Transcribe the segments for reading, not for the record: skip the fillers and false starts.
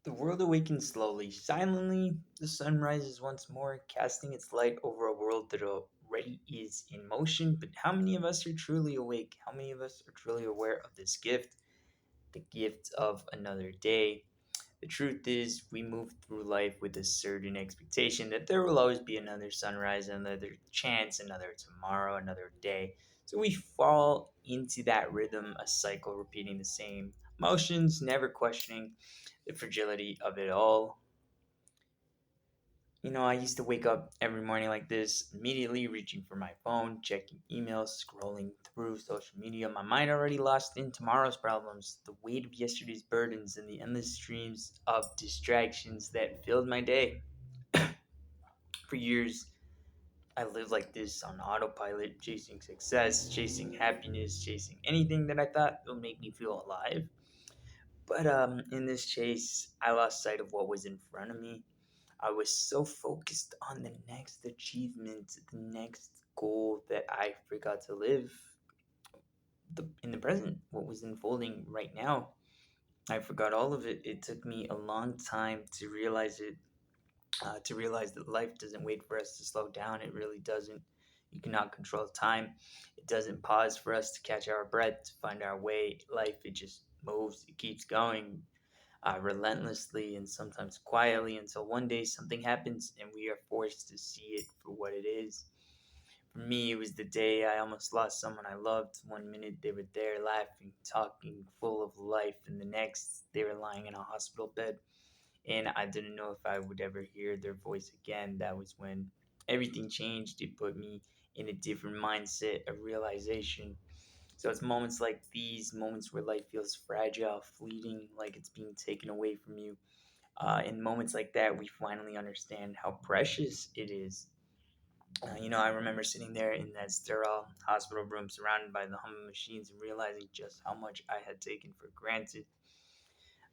The world awakens slowly. Silently, the sun rises once more, casting its light over a world that already is in motion. But how many of us are truly awake? How many of us are truly aware of this gift, the gift of another day? The truth is, we move through life with a certain expectation that there will always be another sunrise, another chance, another tomorrow, another day. So we fall into that rhythm, a cycle repeating the same motions, never questioning the fragility of it all. I used to wake up every morning like this, immediately reaching for my phone, checking emails, scrolling through social media, my mind already lost in tomorrow's problems, the weight of yesterday's burdens, and the endless streams of distractions that filled my day. For years, I lived like this on autopilot, chasing success, chasing happiness, chasing anything that I thought would make me feel alive. But in this chase, I lost sight of what was in front of me. I was so focused on the next achievement, the next goal, that I forgot to live in the present, what was unfolding right now. I forgot all of it. It took me a long time to realize it, to realize that life doesn't wait for us to slow down. It really doesn't. You cannot control time. It doesn't pause for us to catch our breath, to find our way. Life, it just moves, it keeps going, relentlessly and sometimes quietly until one day something happens and we are forced to see it for what it is. For me, it was the day I almost lost someone I loved. One minute they were there laughing, talking, full of life, and the next they were lying in a hospital bed. And I didn't know if I would ever hear their voice again. That was when everything changed. It put me in a different mindset, a realization. So it's moments like these, moments where life feels fragile, fleeting, like it's being taken away from you. In moments like that, we finally understand how precious it is. I remember sitting there in that sterile hospital room surrounded by the humming machines and realizing just how much I had taken for granted.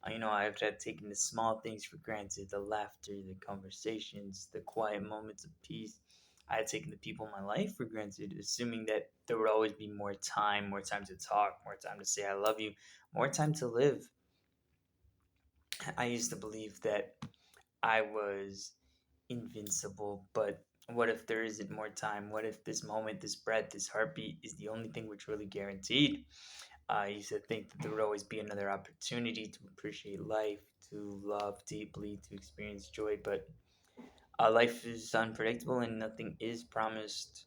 I've had taken the small things for granted, the laughter, the conversations, the quiet moments of peace. I had taken the people in my life for granted, assuming that there would always be more time to talk, more time to say I love you, more time to live. I used to believe that I was invincible, but what if there isn't more time? What if this moment, this breath, this heartbeat is the only thing we're truly guaranteed? I used to think that there would always be another opportunity to appreciate life, to love deeply, to experience joy, but life is unpredictable and nothing is promised.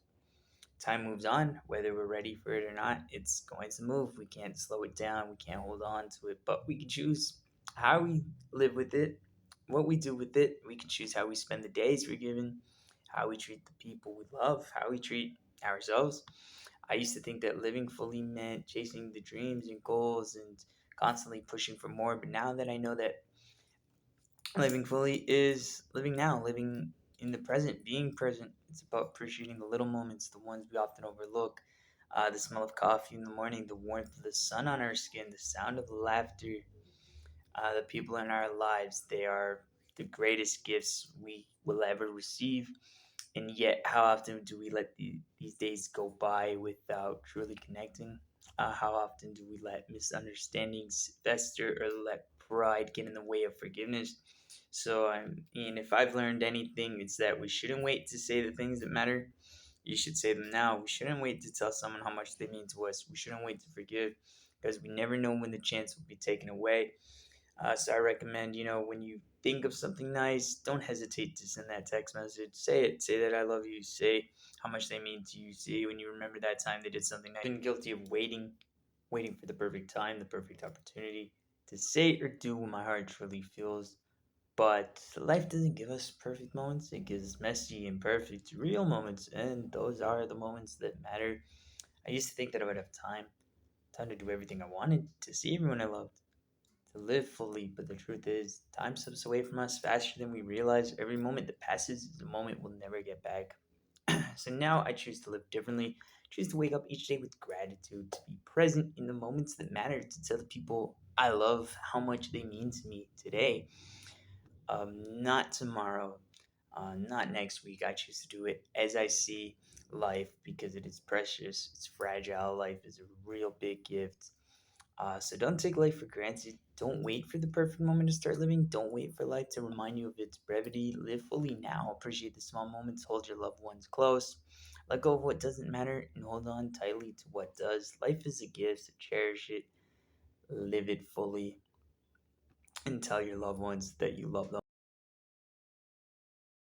Time moves on, whether we're ready for it or not, it's going to move. We can't slow it down, we can't hold on to it, but we can choose how we live with it, what we do with it. We can choose how we spend the days we're given, how we treat the people we love, how we treat ourselves. I used to think that living fully meant chasing the dreams and goals and constantly pushing for more, but now that I know that living fully is living now, living in the present, being present. It's about appreciating the little moments, the ones we often overlook. The smell of coffee in the morning, the warmth of the sun on our skin, the sound of laughter, the people in our lives. They are the greatest gifts we will ever receive. And yet, how often do we let these days go by without truly connecting? How often do we let misunderstandings fester or let pride get in the way of forgiveness? So, if I've learned anything, it's that we shouldn't wait to say the things that matter. You should say them now. We shouldn't wait to tell someone how much they mean to us. We shouldn't wait to forgive because we never know when the chance will be taken away. So I recommend, when you think of something nice, don't hesitate to send that text message. Say it. Say that I love you. Say how much they mean to you. Say when you remember that time they did something nice. I've been guilty of waiting for the perfect time, the perfect opportunity to say or do what my heart truly feels. But life doesn't give us perfect moments. It gives us messy, imperfect, real moments, and those are the moments that matter. I used to think that I would have time to do everything I wanted, to see everyone I loved, to live fully, but the truth is, time slips away from us faster than we realize. Every moment that passes is a moment we'll never get back. So now I choose to live differently, choose to wake up each day with gratitude, to be present in the moments that matter, to tell the people I love how much they mean to me today, not tomorrow, not next week. I choose to do it as I see life because it is precious, it's fragile. Life is a real big gift. So don't take life for granted. Don't wait for the perfect moment to start living. Don't wait for life to remind you of its brevity. Live fully now. Appreciate the small moments. Hold your loved ones close. Let go of what doesn't matter and hold on tightly to what does. Life is a gift, so cherish it, live it fully, and tell your loved ones that you love them.